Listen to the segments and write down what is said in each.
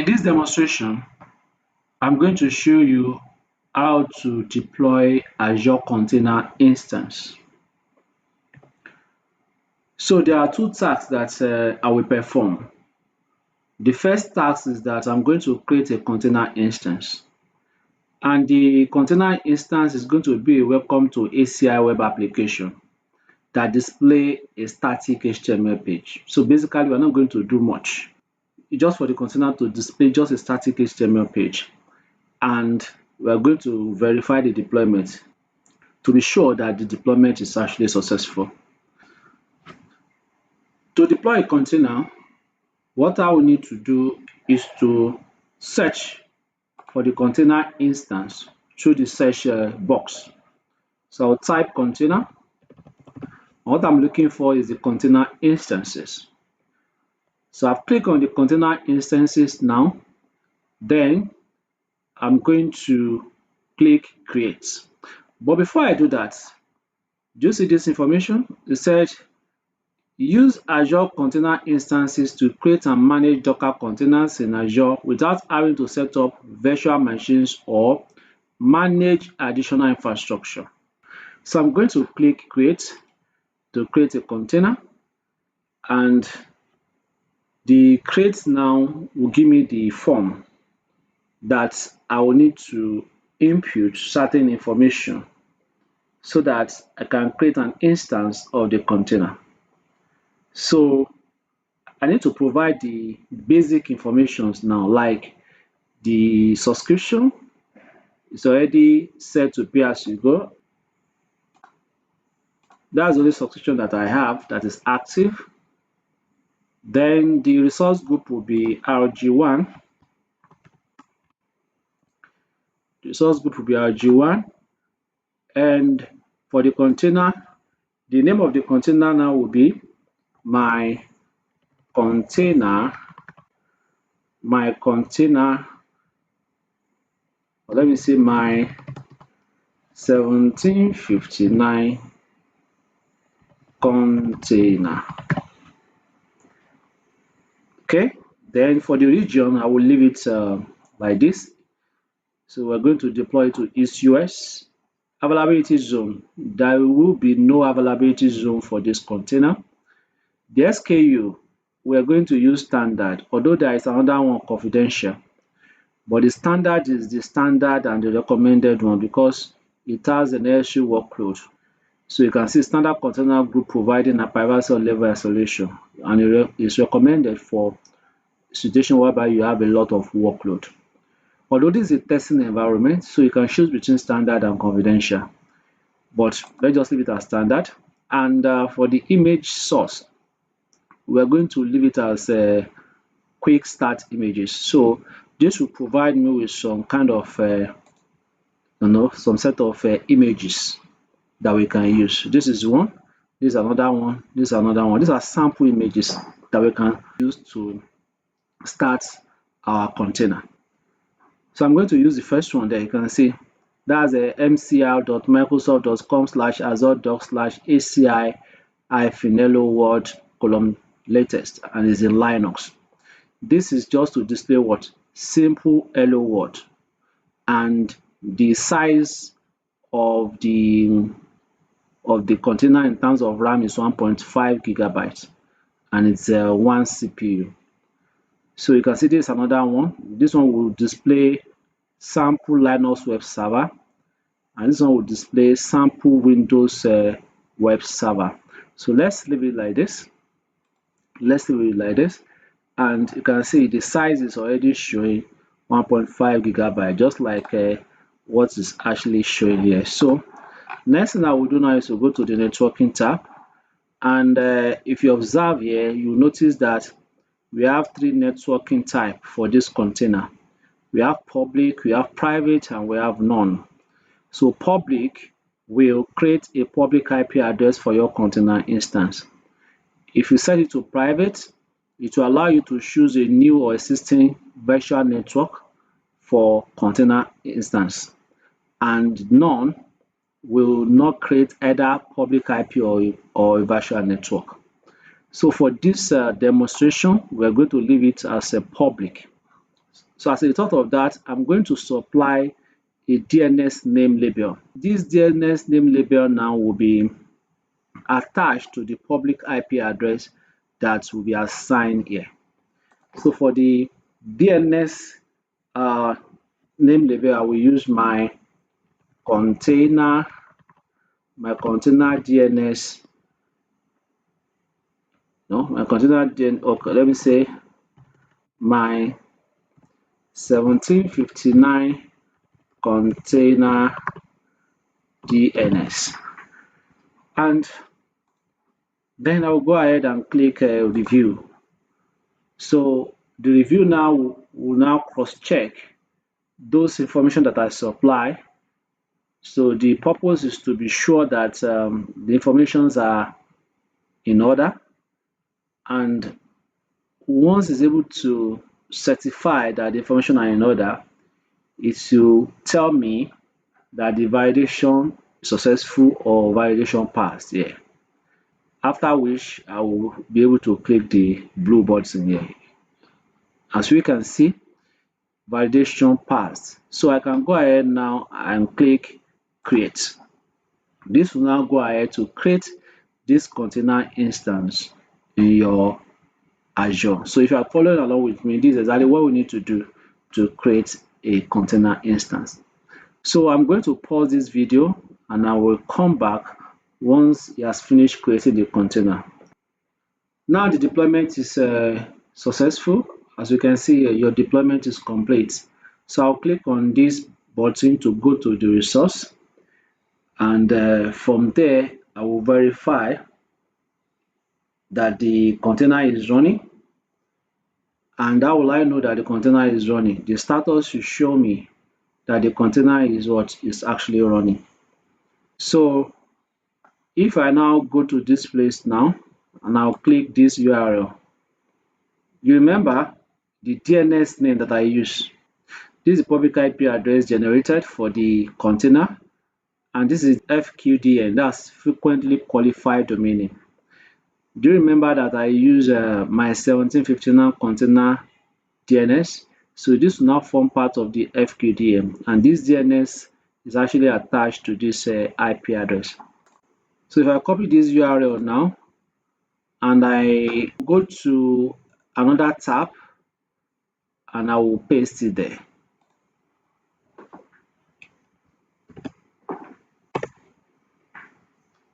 this demonstration, I'm going to show you how to deploy Azure Container Instance. So there are two tasks that I will perform. The first task is that I'm going to create a container instance. And the container instance is going to be a welcome to ACI web application that display a static HTML page. So basically, we're not going to do much. It's just for the container to display just a static HTML page. And we're going to verify the deployment to be sure that the deployment is actually successful. To deploy a container, what I will need to do is to search for the container instance through the search box. So I'll type container. What I'm looking for is the container instances. So I've clicked on the container instances now. Then I'm going to click create. But before I do that, do you see this information? It said use Azure Container Instances to create and manage Docker containers in Azure without having to set up virtual machines or manage additional infrastructure. So I'm going to click create to create a container, and the create now will give me the form that I will need to input certain information so that I can create an instance of the container. So I need to provide the basic informations now, like the subscription is already set to pay as you go. That's the only subscription that I have that is active. Then the resource group will be RG1. The resource group will be RG1. And for the container, the name of the container now will be my container, or let me say my 1759 container. Okay, then for the region, I will leave it like this. So we're going to deploy it to East US. Availability zone, there will be no availability zone for this container. The SKU, we're going to use standard, although there is another one confidential. But the standard is the standard and the recommended one because it has an SU workload. So you can see standard container group providing a privacy level isolation, and it is recommended for situation whereby you have a lot of workload. Although this is a testing environment, so you can choose between standard and confidential. But let's just leave it as standard. And for the image source, we're going to leave it as quick start images. So this will provide me with some kind of some set of images that we can use. This is one, this is another one, this is another one. These are sample images that we can use to start our container. So I'm going to use the first one there. You can see that's a mcr.microsoft.com/azure.aci-hello world latest, and is in Linux. This is just to display what? Simple hello world, and the size of the container in terms of RAM is 1.5 gigabytes, and it's one CPU. So you can see this is another one. This one will display sample Linux web server, and this one will display sample Windows web server. So let's leave it like this. And you can see the size is already showing 1.5 gigabyte, just like what is actually showing here. So next thing I will do now is to go to the networking tab, and if you observe here, you notice that we have three networking type for this container. We have public, we have private, and we have none. So public will create a public IP address for your container instance. If you set it to private, it will allow you to choose a new or existing virtual network for container instance, and none will not create either public IP or a virtual network. So for this demonstration, we're going to leave it as a public. So as a result of that, I'm going to supply a DNS name label. This DNS name label now will be attached to the public IP address that will be assigned here. So for the DNS name label, I will use container, my container DNS, no, my container DNS, okay, let me say my 1759 container DNS. And then I'll go ahead and click review. So the review now will now cross-check those information that I supply. So the purpose is to be sure that the informations are in order, and once it's able to certify that the information are in order, it will tell me that the validation is successful or validation passed here. After which I will be able to click the blue button here. As we can see, validation passed. So I can go ahead now and click create. This will now go ahead to create this container instance in your Azure. So if you are following along with me, this is exactly what we need to do to create a container instance. So I'm going to pause this video and I will come back once it has finished creating the container. Now the deployment is successful. As you can see, your deployment is complete. So I'll click on this button to go to the resource, and from there I will verify that the container is running. And how will I know that the container is running? The status should show me that the container is actually running. So if I now go to this place now and I'll click this URL, you remember the DNS name that I use. This is the public IP address generated for the container, and this is FQDN, that's frequently qualified domain name. Do you remember that I use my 1759 container DNS? So this will now form part of the FQDN, and this DNS is actually attached to this IP address. So if I copy this URL now and I go to another tab and I will paste it there.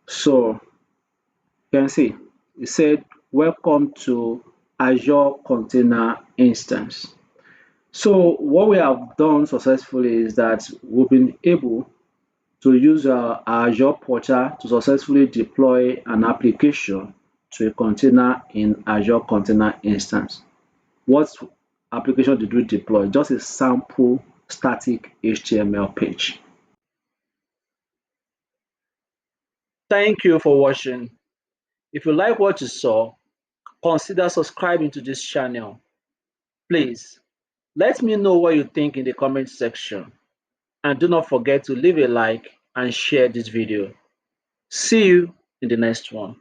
So you can see it said welcome to Azure Container Instance. So what we have done successfully is that we've been able to use our Azure Portal to successfully deploy an application to a container in Azure Container Instance. What application did we deploy? Just a sample static HTML page. Thank you for watching. If you like what you saw, consider subscribing to this channel. Please, let me know what you think in the comment section. And do not forget to leave a like and share this video. See you in the next one.